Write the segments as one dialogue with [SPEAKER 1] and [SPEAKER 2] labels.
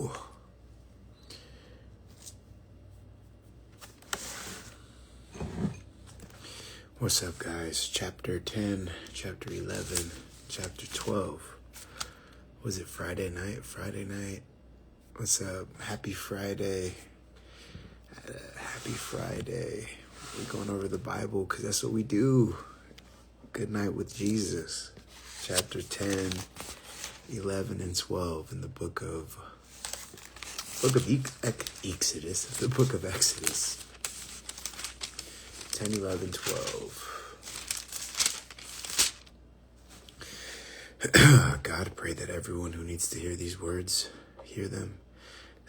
[SPEAKER 1] Ooh. What's up, guys? Chapter 10, chapter 11, chapter 12. Was it Friday night? Friday night? What's up? Happy Friday. Happy Friday. We're going over the Bible because that's what we do. Good night with Jesus. Chapter 10, 11, and 12 in the book of Exodus. The book of Exodus. 10, 11, 12. God, I pray that everyone who needs to hear these words, hear them,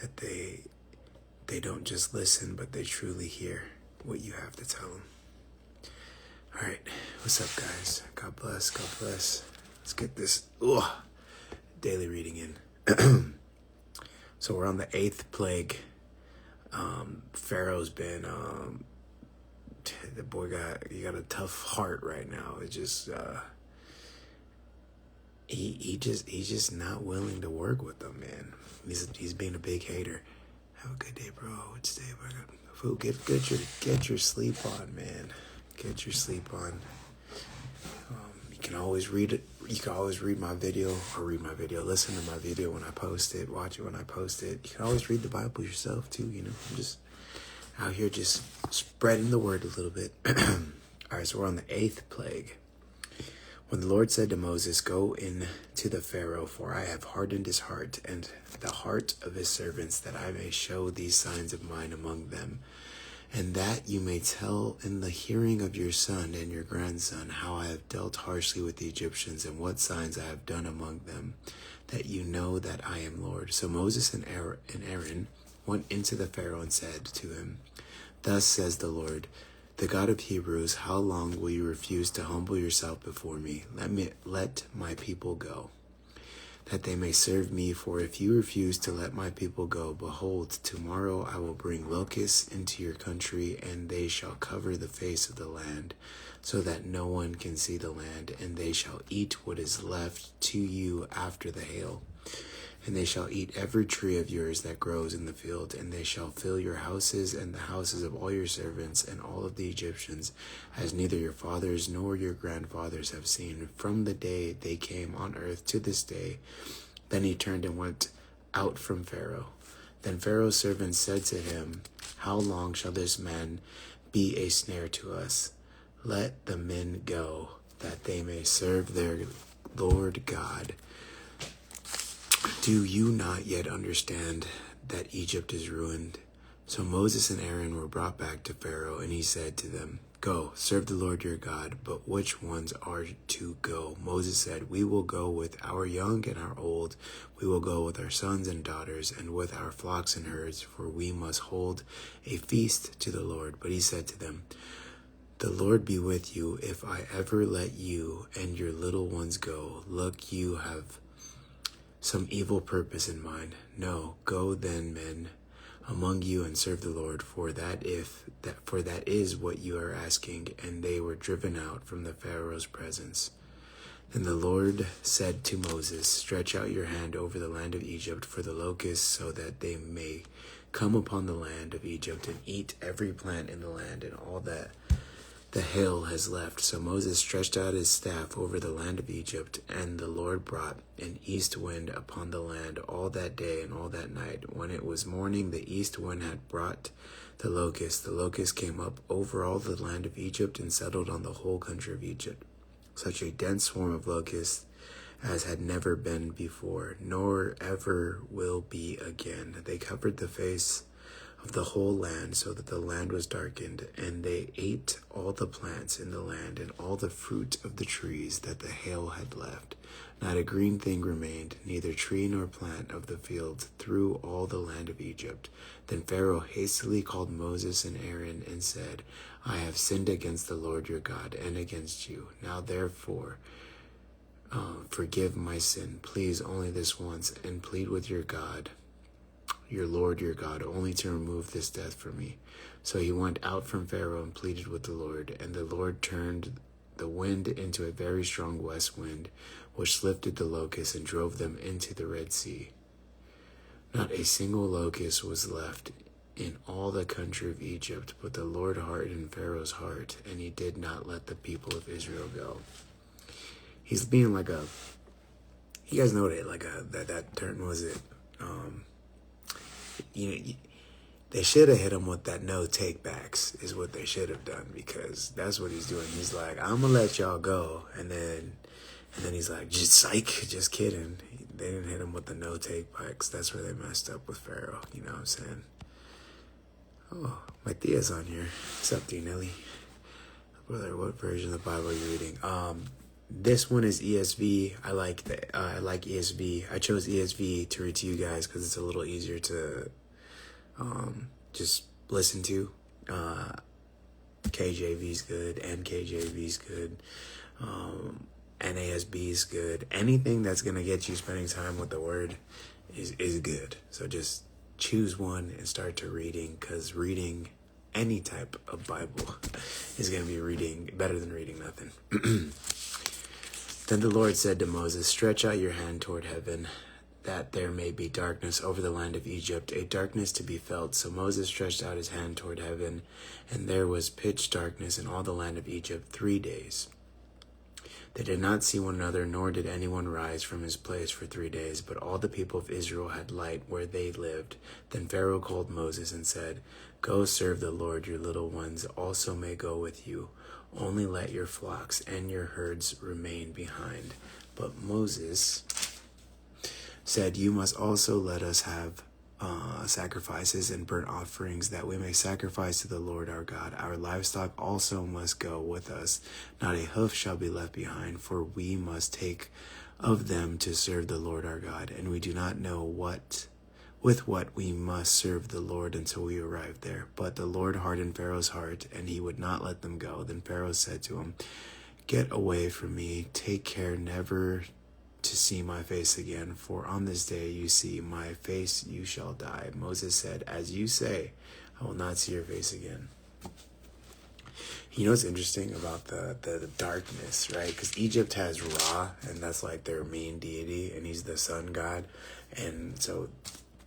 [SPEAKER 1] that they don't just listen, but they truly hear what you have to tell them. All right, what's up, guys? God bless, God bless. Let's get this daily reading in. So we're on the 8th plague. Pharaoh's been... the boy got a tough heart right now. It just he's just not willing to work with them, man. He's being a big hater. Have a good day, bro. Which day, bro? Fool, get your sleep on, man. Get your sleep on. You can always read it. You can always read my video. Listen to my video when I post it. Watch it when I post it. You can always read the Bible yourself too. You know, I'm just out here just spreading the word a little bit. All right, so we're on the 8th plague. When the Lord said to Moses, "Go in to the Pharaoh, for I have hardened his heart and the heart of his servants, that I may show these signs of mine among them, and that you may tell in the hearing of your son and your grandson how I have dealt harshly with the Egyptians and what signs I have done among them, that you know that I am Lord." So Moses and Aaron went into the Pharaoh and said to him, "Thus says the Lord, the God of Hebrews, how long will you refuse to humble yourself before me? Let my people go, that they may serve me. For if you refuse to let my people go, behold, tomorrow I will bring locusts into your country, and they shall cover the face of the land, so that no one can see the land, and they shall eat what is left to you after the hail. And they shall eat every tree of yours that grows in the field, and they shall fill your houses and the houses of all your servants and all of the Egyptians, as neither your fathers nor your grandfathers have seen, from the day they came on earth to this day." Then he turned and went out from Pharaoh. Then Pharaoh's servants said to him, "How long shall this man be a snare to us? Let the men go, that they may serve their Lord God. Do you not yet understand that Egypt is ruined?" So Moses and Aaron were brought back to Pharaoh, and he said to them, "Go, serve the Lord your God, but which ones are to go?" Moses said, "We will go with our young and our old. We will go with our sons and daughters, and with our flocks and herds, for we must hold a feast to the Lord." But he said to them, "The Lord be with you if I ever let you and your little ones go. Look, you have some evil purpose in mind. No, go then, men among you, and serve the Lord, for that is what you are asking." And they were driven out from the Pharaoh's presence. Then the Lord said to Moses, "Stretch out your hand over the land of Egypt for the locusts, so that they may come upon the land of Egypt and eat every plant in the land and all that the hail has left." So Moses stretched out his staff over the land of Egypt, and the Lord brought an east wind upon the land all that day and all that night. When it was morning, the east wind had brought the locusts. The locusts came up over all the land of Egypt and settled on the whole country of Egypt. Such a dense swarm of locusts as had never been before, nor ever will be again. They covered the face of the whole land, so that the land was darkened, and they ate all the plants in the land and all the fruit of the trees that the hail had left. Not a green thing remained, neither tree nor plant of the field, through all the land of Egypt. Then Pharaoh hastily called Moses and Aaron and said, "I have sinned against the Lord your God and against you. Now therefore forgive my sin, please, only this once, and plead with your God, your Lord your God, only to remove this death from me." So he went out from Pharaoh and pleaded with the Lord, and the Lord turned the wind into a very strong west wind, which lifted the locusts and drove them into the Red Sea. Not a single locust was left in all the country of Egypt, but the Lord hardened Pharaoh's heart, and he did not let the people of Israel go. He's being like a, you guys know what that term was it? They should have hit him with that no take backs is what they should have done, because that's what he's doing. He's like, I'm gonna let y'all go, and then he's like, just psych, just kidding. They didn't hit him with the no take backs. That's where they messed up with Pharaoh. You know what I'm saying? Oh, my Tia's on here. What's up, D Nelly? Brother, what version of the Bible are you reading? This one is ESV. I like ESV. I chose ESV to read to you guys because it's a little easier to just listen to. KJV's good, NKJV's good, NASB's good. Anything that's gonna get you spending time with the Word is good. So just choose one and start to reading, because reading any type of Bible is gonna be reading better than reading nothing. Then the Lord said to Moses, stretch out your hand toward heaven, that there may be darkness over the land of Egypt, a darkness to be felt. So Moses stretched out his hand toward heaven, and there was pitch darkness in all the land of Egypt 3 days. They did not see one another, nor did anyone rise from his place for 3 days, but all the people of Israel had light where they lived. Then Pharaoh called Moses and said, go serve the Lord, your little ones also may go with you. Only let your flocks and your herds remain behind. But Moses said, you must also let us have sacrifices and burnt offerings, that we may sacrifice to the Lord our God. Our livestock also must go with us. Not a hoof shall be left behind, for we must take of them to serve the Lord our God. And we do not know with what we must serve the Lord until we arrive there. But the Lord hardened Pharaoh's heart, and he would not let them go. Then Pharaoh said to him, get away from me. Take care never to see my face again, for on this day you see my face, you shall die. Moses said, as you say, I will not see your face again. You know what's interesting about the darkness, right? Because Egypt has Ra, and that's like their main deity, and he's the sun god. And so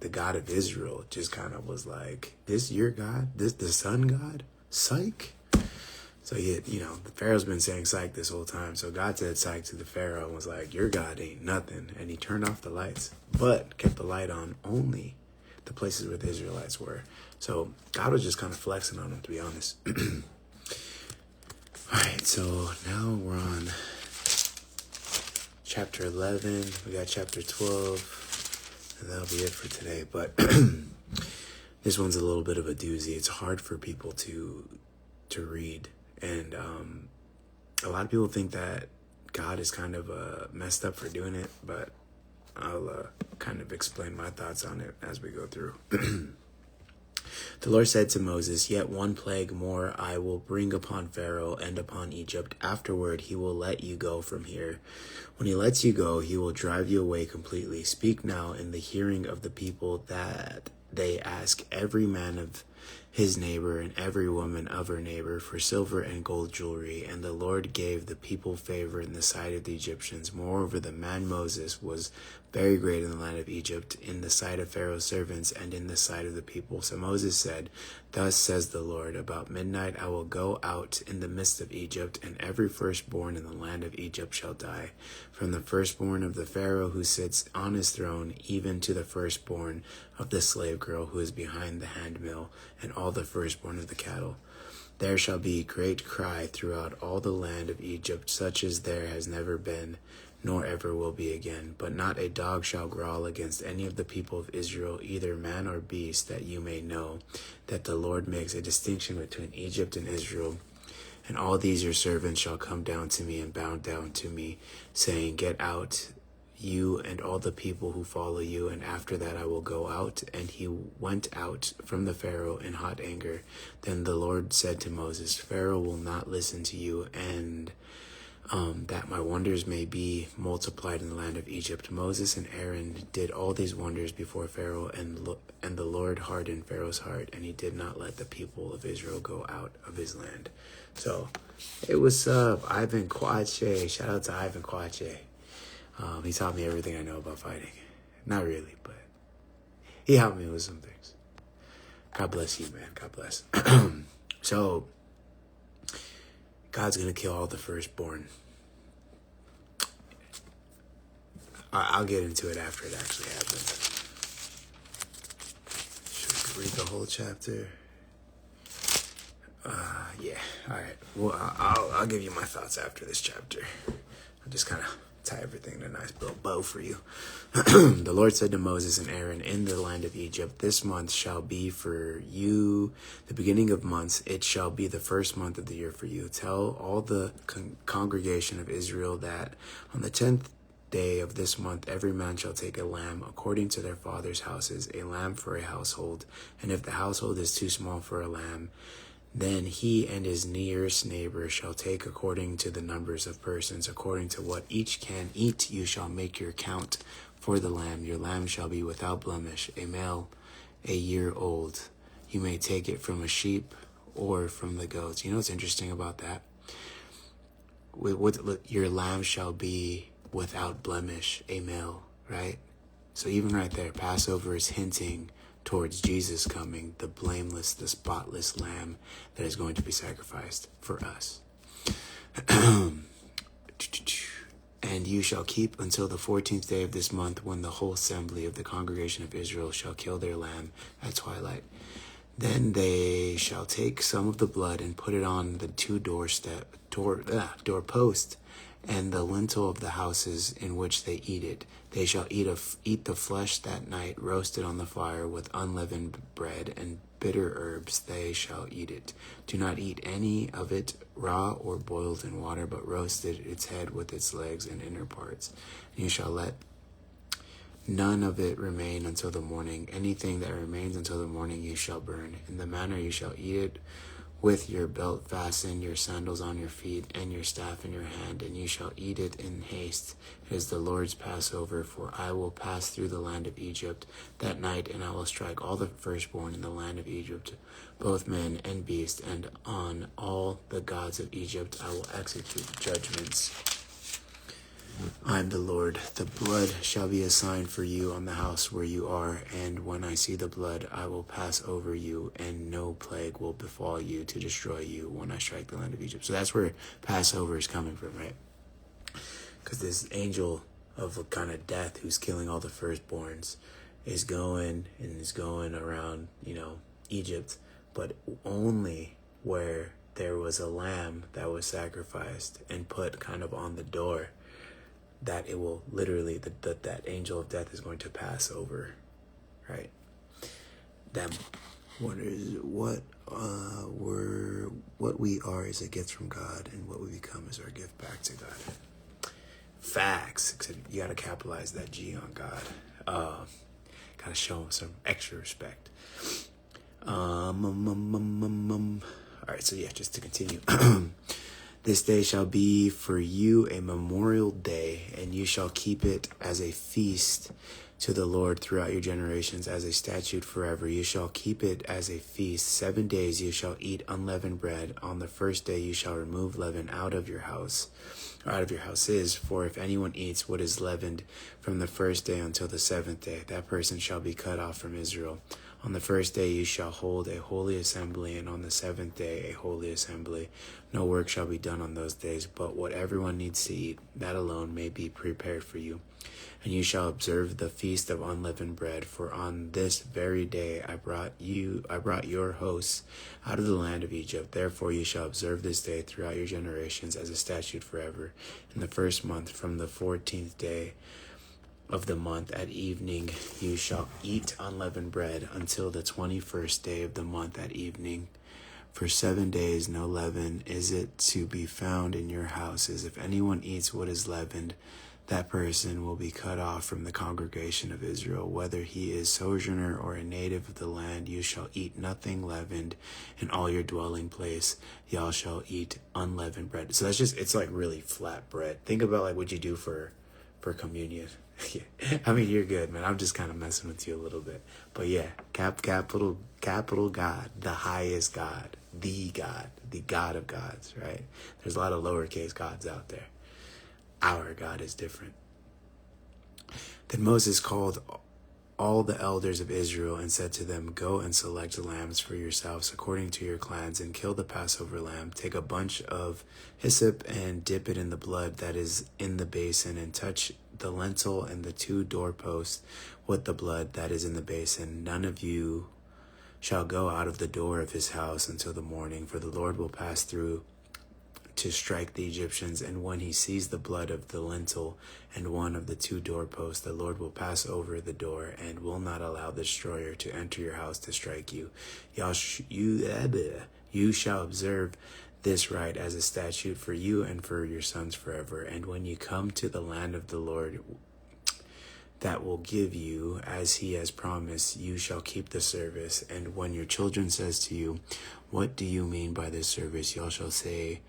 [SPEAKER 1] the God of Israel just kind of was like, this your God? This the sun god? Psych? So, the Pharaoh's been saying psych this whole time. So God said psych to the Pharaoh and was like, your God ain't nothing. And he turned off the lights, but kept the light on only the places where the Israelites were. So God was just kind of flexing on them, to be honest. All right, so now we're on chapter 11. We got chapter 12. And that'll be it for today. But this one's a little bit of a doozy. It's hard for people to read. And a lot of people think that God is kind of messed up for doing it, but I'll kind of explain my thoughts on it as we go through. The Lord said to Moses, yet one plague more I will bring upon Pharaoh and upon Egypt. Afterward, he will let you go from here. When he lets you go, he will drive you away completely. Speak now in the hearing of the people, that they ask every man of his neighbor and every woman of her neighbor for silver and gold jewelry. And the Lord gave the people favor in the sight of the Egyptians. Moreover, the man Moses was very great in the land of Egypt, in the sight of Pharaoh's servants and in the sight of the people. So Moses said, thus says the Lord, about midnight I will go out in the midst of Egypt, and every firstborn in the land of Egypt shall die, from the firstborn of the Pharaoh who sits on his throne, even to the firstborn of the slave girl who is behind the handmill, and all the firstborn of the cattle. There shall be great cry throughout all the land of Egypt, such as there has never been, nor ever will be again. But not a dog shall growl against any of the people of Israel, either man or beast, that you may know that the Lord makes a distinction between Egypt and Israel. And all these your servants shall come down to me and bow down to me, saying, get out, you and all the people who follow you, and after that I will go out. And he went out from the Pharaoh in hot anger. Then the Lord said to Moses, Pharaoh will not listen to you, and that my wonders may be multiplied in the land of Egypt. Moses and Aaron did all these wonders before Pharaoh, and the Lord hardened Pharaoh's heart, and he did not let the people of Israel go out of his land. So, hey, what's up, Ivan Kwache? Shout out to Ivan Kwache. He taught me everything I know about fighting. Not really, but He helped me with some things. God bless you, man. God bless. So, God's going to kill all the firstborn. I'll get into it after it actually happens. Should we read the whole chapter? Yeah. All right. Well, I'll give you my thoughts after this chapter. I'll just kind of tie everything in a nice little bow for you. The Lord said to Moses and Aaron in the land of Egypt, this month shall be for you the beginning of months. It shall be the first month of the year for you. Tell all the congregation of Israel that on the 10th day of this month, every man shall take a lamb according to their father's houses, a lamb for a household. And if the household is too small for a lamb, then he and his nearest neighbor shall take according to the numbers of persons, according to what each can eat. You shall make your count for the lamb. Your lamb shall be without blemish, a male, a year old. You may take it from a sheep or from the goats. You know what's interesting about that? Your lamb shall be without blemish, a male, right? So even right there, Passover is hinting towards Jesus coming, the blameless, the spotless lamb that is going to be sacrificed for us. And you shall keep until the 14th day of this month, when the whole assembly of the congregation of Israel shall kill their lamb at twilight. Then they shall take some of the blood and put it on the two doorposts and the lintel of the houses in which they eat it. They shall eat the flesh that night, roasted on the fire with unleavened bread and bitter herbs. They shall eat it. Do not eat any of it raw or boiled in water, but roasted, its head with its legs and inner parts. And you shall let none of it remain until the morning. Anything that remains until the morning you shall burn. In the manner you shall eat it, with your belt fastened, your sandals on your feet, and your staff in your hand, and you shall eat it in haste. It is the Lord's Passover, for I will pass through the land of Egypt that night, and I will strike all the firstborn in the land of Egypt, both men and beasts, and on all the gods of Egypt I will execute judgments. I am the Lord. The blood shall be a sign for you on the house where you are, and when I see the blood, I will pass over you, and no plague will befall you to destroy you when I strike the land of Egypt. So that's where Passover is coming from, right? Because this angel of a kind of death who's killing all the firstborns is going around, Egypt, but only where there was a lamb that was sacrificed and put kind of on the door, that it will literally, that angel of death is going to pass over, right? Them. What we are is a gift from God, and what we become is our gift back to God. Facts. Except you gotta capitalize that G on God. Gotta show him some extra respect. All right, so yeah, just to continue. This day shall be for you a memorial day, and you shall keep it as a feast to the Lord throughout your generations, as a statute forever. You shall keep it as a feast. 7 days you shall eat unleavened bread. On the first day you shall remove leaven out of your house, or out of your houses. For if anyone eats what is leavened from the first day until the 7th day, that person shall be cut off from Israel. On the first day you shall hold a holy assembly, and on the 7th day a holy assembly. No work shall be done on those days, but what everyone needs to eat, that alone may be prepared for you. And you shall observe the feast of unleavened bread, for on this very day I brought your hosts out of the land of Egypt. Therefore you shall observe this day throughout your generations as a statute forever. In the first month, from the 14th day of the month at evening, you shall eat unleavened bread until the 21st day of the month at evening. For 7 days no leaven is it to be found in your houses. If anyone eats what is leavened, that person will be cut off from the congregation of Israel. Whether he is sojourner or a native of the land, you shall eat nothing leavened in all your dwelling place. Y'all shall eat unleavened bread. So it's like really flat bread. Think about like what you do for communion. I mean, you're good, man. I'm just kind of messing with you a little bit. But yeah, capital God, the highest God, the God of gods, right? There's a lot of lowercase gods out there. Our God is different. Then Moses called all the elders of Israel and said to them, "Go and select lambs for yourselves according to your clans and kill the Passover lamb. Take a bunch of hyssop and dip it in the blood that is in the basin, and touch the lintel and the 2 doorposts with the blood that is in the basin. None of you shall go out of the door of his house until the morning, for the Lord will pass through to strike the Egyptians, and when he sees the blood of the lintel and one of the 2 doorposts, the Lord will pass over the door and will not allow the destroyer to enter your house to strike you. You shall observe this rite as a statute for you and for your sons forever. And when you come to the land of the Lord that will give you, as he has promised, you shall keep the service. And when your children says to you, 'What do you mean by this service?' y'all shall say,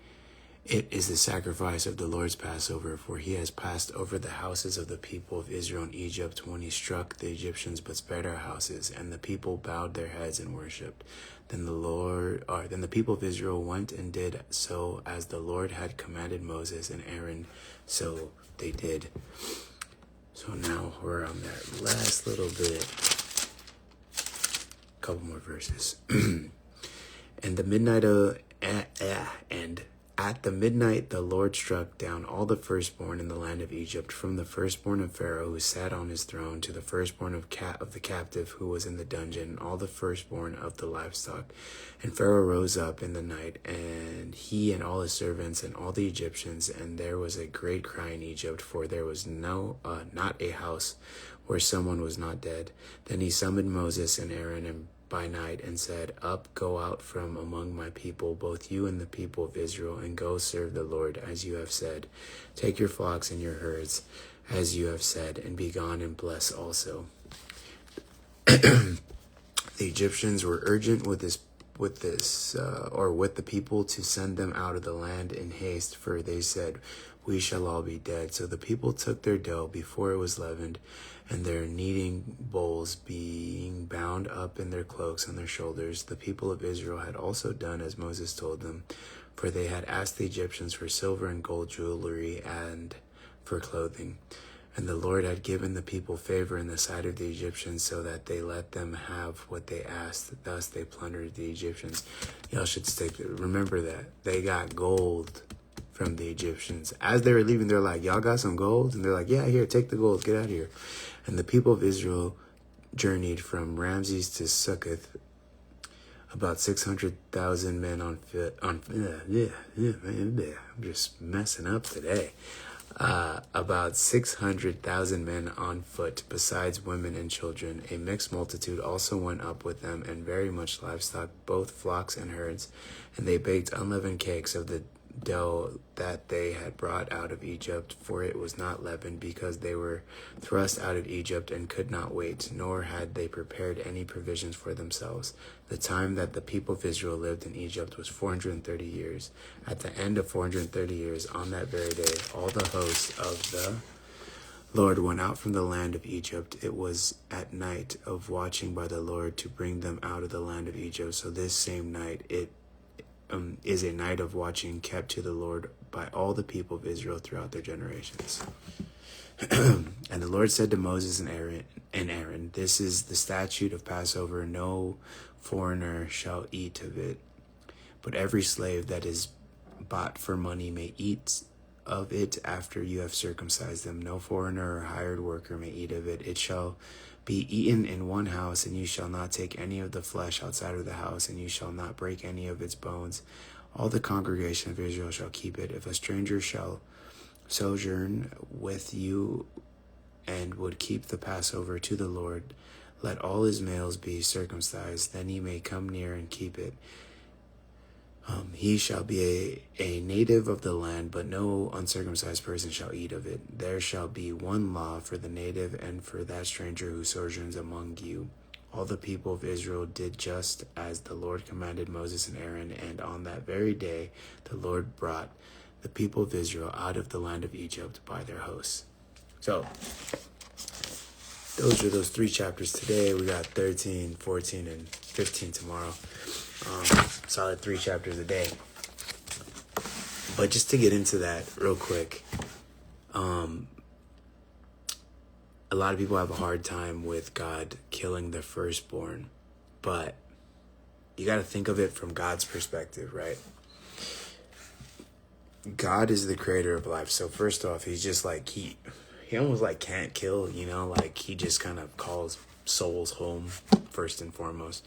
[SPEAKER 1] 'It is the sacrifice of the Lord's Passover, for he has passed over the houses of the people of Israel in Egypt when he struck the Egyptians but spared our houses.' And the people bowed their heads and worshipped. Then the people of Israel went and did so as the Lord had commanded Moses and Aaron, so they did." So now we're on that last little bit. Couple more verses. And at the midnight the Lord struck down all the firstborn in the land of Egypt, from the firstborn of Pharaoh who sat on his throne to the firstborn of the captive who was in the dungeon, all the firstborn of the livestock. And Pharaoh rose up in the night, and he and all his servants and all the Egyptians, and there was a great cry in Egypt, for there was not a house where someone was not dead. Then he summoned Moses and Aaron by night and said, "Up, go out from among my people, both you and the people of Israel, and go serve the Lord as you have said. Take your flocks and your herds as you have said, and be gone and bless also." The Egyptians were urgent with the people to send them out of the land in haste, for they said, "We shall all be dead." So the people took their dough before it was leavened, and their kneading bowls being bound up in their cloaks on their shoulders. The people of Israel had also done as Moses told them, for they had asked the Egyptians for silver and gold jewelry and for clothing. And the Lord had given the people favor in the sight of the Egyptians, so that they let them have what they asked. Thus they plundered the Egyptians. Y'all should remember that. They got gold from the Egyptians. As they were leaving, they're like, "Y'all got some gold?" And they're like, "Yeah, here, take the gold, get out of here." And the people of Israel journeyed from Ramses to Succoth, about 600,000 men on foot. I'm just messing up today. About 600,000 men on foot, besides women and children. A mixed multitude also went up with them, and very much livestock, both flocks and herds. And they baked unleavened cakes of the dough that they had brought out of Egypt, for it was not leavened, because they were thrust out of Egypt and could not wait, nor had they prepared any provisions for themselves. The time that the people of Israel lived in Egypt was 430 years. At the end of 430 years, on that very day, all the hosts of the Lord went out from the land of Egypt. It was at night of watching by the Lord to bring them out of the land of Egypt. So this same night, it is a night of watching kept to the Lord by all the people of Israel throughout their generations. And the Lord said to Moses and Aaron, "This is the statute of Passover. No foreigner shall eat of it, but every slave that is bought for money may eat of it after you have circumcised them. No foreigner or hired worker may eat of it. It shall be eaten in one house, and you shall not take any of the flesh outside of the house, and you shall not break any of its bones. All the congregation of Israel shall keep it. If a stranger shall sojourn with you and would keep the Passover to the Lord, let all his males be circumcised, then he may come near and keep it. He shall be a native of the land, but no uncircumcised person shall eat of it. There shall be one law for the native and for that stranger who sojourns among you." All the people of Israel did just as the Lord commanded Moses and Aaron, and on that very day the Lord brought the people of Israel out of the land of Egypt by their hosts. So those are those 3 chapters today. We got 13, 14, and 15 tomorrow. Solid 3 chapters a day. But just to get into that real quick, a lot of people have a hard time with God killing the firstborn, but you got to think of it from God's perspective, right? God is the creator of life. So first off, he's just like, he almost like can't kill, like he just kind of calls souls home first and foremost.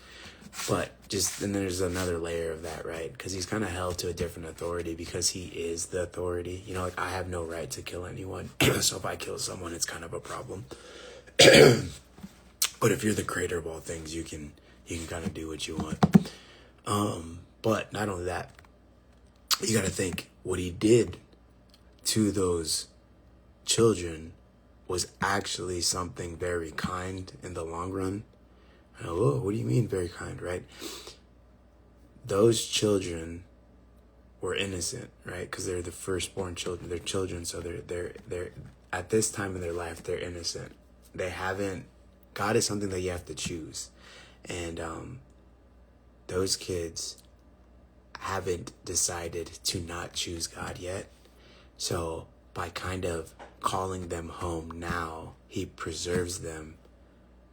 [SPEAKER 1] But and then there's another layer of that, right? Because he's kind of held to a different authority because he is the authority. Like I have no right to kill anyone. So if I kill someone, it's kind of a problem. But if you're the creator of all things, you can kind of do what you want. But not only that, you got to think what he did to those children was actually something very kind in the long run. Oh, what do you mean very kind, right? Those children were innocent, right? Because they're the firstborn children. They're children, so they're at this time in their life, they're innocent. God is something that you have to choose. And those kids haven't decided to not choose God yet. So by kind of calling them home now, he preserves them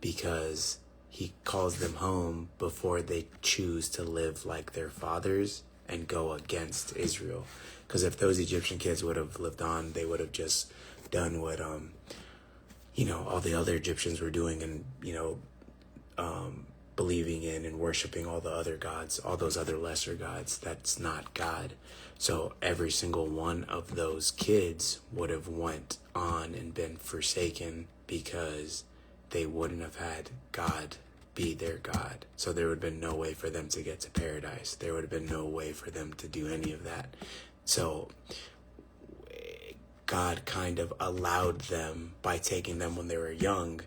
[SPEAKER 1] because he calls them home before they choose to live like their fathers and go against Israel. Because if those Egyptian kids would have lived on, they would have just done what, all the other Egyptians were doing and, believing in and worshiping all the other gods, all those other lesser gods. That's not God. So every single one of those kids would have went on and been forsaken because they wouldn't have had God be their God. So there would have been no way for them to get to paradise. There would have been no way for them to do any of that. So God kind of allowed them, by taking them when they were young,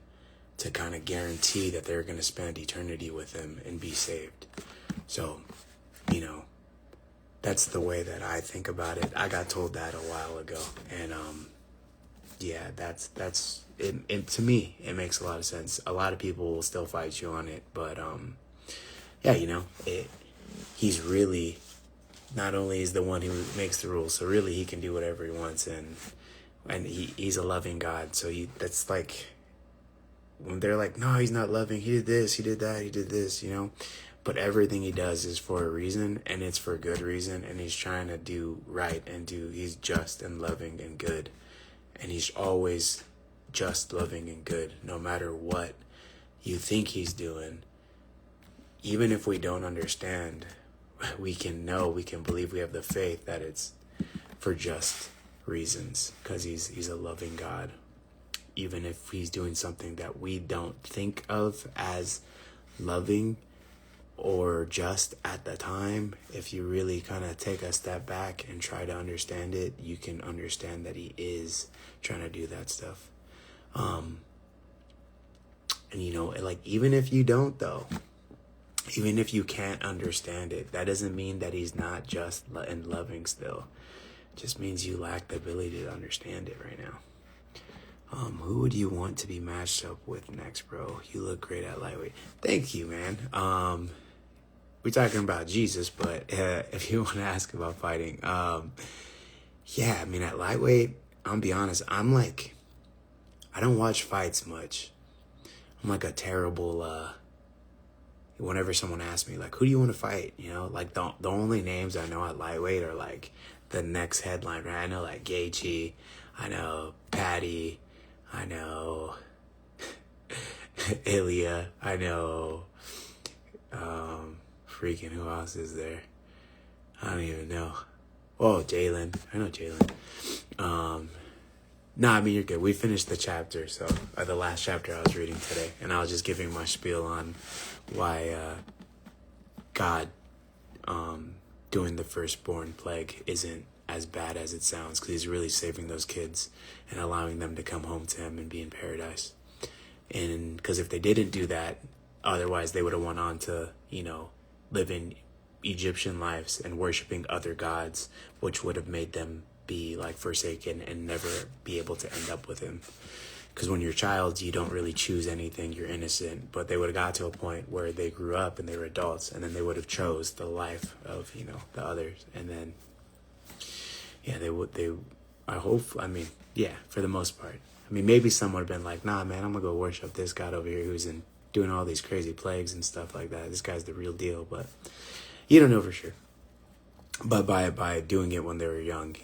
[SPEAKER 1] to kind of guarantee that they're going to spend eternity with him and be saved. So, that's the way that I think about it. I got told that a while ago. And, that's it. To me, it makes a lot of sense. A lot of people will still fight you on it. But, he's really, not only is the one who makes the rules, so really he can do whatever he wants. And he's a loving God. So that's like, when they're like, no, he's not loving, he did this, he did that, he did this, but everything he does is for a reason, and it's for a good reason, and he's trying to do right and he's just and loving and good, and he's always just, loving, and good, no matter what you think he's doing. Even if we don't understand, we can believe, we have the faith that it's for just reasons, because he's a loving God. Even if he's doing something that we don't think of as loving or just at the time, if you really kind of take a step back and try to understand it, you can understand that he is trying to do that stuff. And like, even if you don't though, even if you can't understand it, that doesn't mean that he's not just and loving still. It just means you lack the ability to understand it right now. Who would you want to be matched up with next, bro? You look great at lightweight. Thank you, man. We're talking about Jesus, but if you want to ask about fighting, at lightweight, I'll be honest, I don't watch fights much. I'm like a terrible, whenever someone asks me, like, who do you want to fight? Like the only names I know at lightweight are like the next headline, right? I know like Gaethje, I know Patty, I know Ilya, I know freaking who else is there? I don't even know. Oh, Jalen. I know Jalen. You're good. We finished the chapter, so the last chapter I was reading today, and I was just giving my spiel on why God doing the firstborn plague isn't as bad as it sounds, because he's really saving those kids and allowing them to come home to him and be in paradise. And because if they didn't do that, otherwise they would have went on to, live in Egyptian lives and worshiping other gods, which would have made them be like forsaken and never be able to end up with him. Because when you're a child, you don't really choose anything, you're innocent. But they would have got to a point where they grew up and they were adults, and then they would have chose the life of, the others. And then, for the most part, I mean, maybe some would have been like, nah, man, I'm going to go worship this God over here who's doing all these crazy plagues and stuff like that. This guy's the real deal, but you don't know for sure. But by doing it when they were young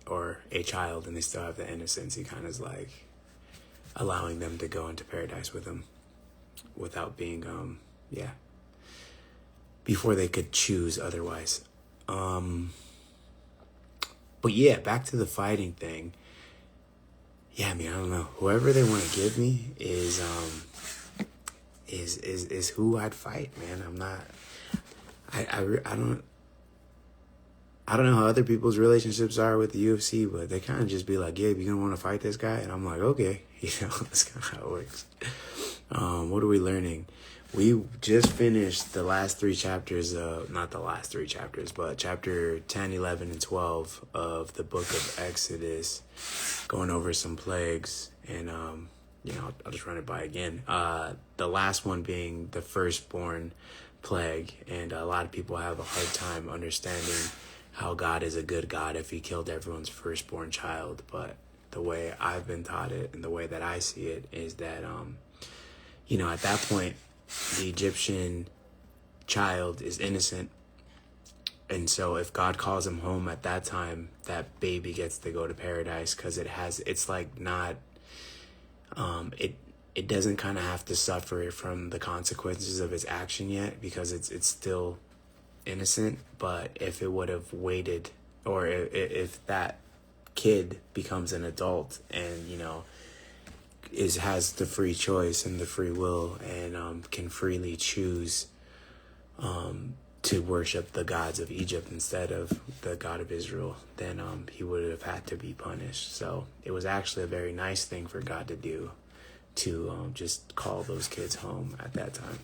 [SPEAKER 1] or a child and they still have the innocence, he kind of is like allowing them to go into paradise with him without being, before they could choose otherwise. But yeah, back to the fighting thing. Yeah, I mean, I don't know. Whoever they want to give me is who I'd fight, man. I'm not. I don't know how other people's relationships are with the UFC, but they kind of just be like, "Yeah, you gonna want to fight this guy?" And I'm like, "Okay," that's kind of how it works. What are we learning? We just finished the last 3 chapters, not the last 3 chapters, but chapter 10, 11, and 12 of the book of Exodus, going over some plagues, and, I'll just run it by again. The last one being the firstborn plague, and a lot of people have a hard time understanding how God is a good God if he killed everyone's firstborn child, but the way I've been taught it and the way that I see it is that, at that point, the Egyptian child is innocent. And so if God calls him home at that time, that baby gets to go to paradise because it's like not, it doesn't kind of have to suffer from the consequences of its action yet because it's still innocent. But if it would have waited, or if that kid becomes an adult and, has the free choice and the free will and can freely choose to worship the gods of Egypt instead of the God of Israel, then he would have had to be punished. So it was actually a very nice thing for God to do, to just call those kids home at that time.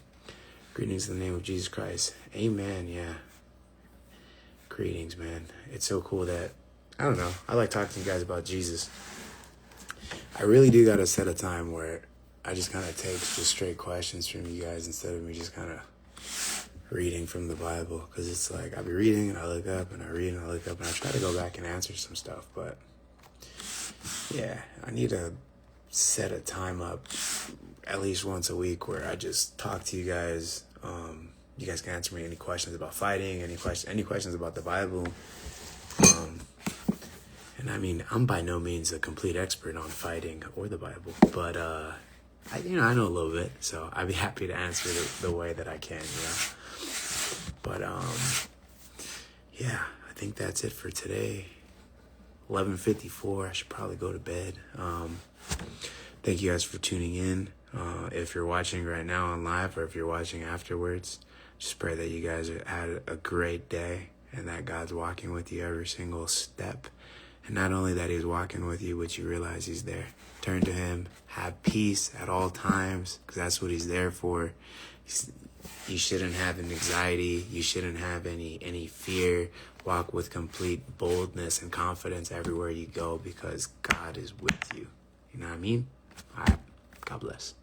[SPEAKER 1] Greetings in the name of Jesus Christ. Amen. Yeah. Greetings, man. It's so cool that, I don't know, I like talking to you guys about Jesus. I really do got to set a time where I just kind of take just straight questions from you guys instead of me just kind of reading from the Bible. Because it's like I'll be reading and I look up and I read and I look up and I try to go back and answer some stuff. But yeah, I need to set a time up at least once a week where I just talk to you guys. You guys can answer me any questions about fighting, any questions about the Bible. And I mean, I'm by no means a complete expert on fighting or the Bible, but I know a little bit, so I'd be happy to answer the way that I can, But yeah, I think that's it for today. 11:54. I should probably go to bed. Thank you guys for tuning in. If you're watching right now on live or if you're watching afterwards, just pray that you guys had a great day and that God's walking with you every single step. And not only that he's walking with you, but you realize he's there. Turn to him. Have peace at all times, because that's what he's there for. You shouldn't have an anxiety. You shouldn't have any fear. Walk with complete boldness and confidence everywhere you go, because God is with you. You know what I mean? All right. God bless.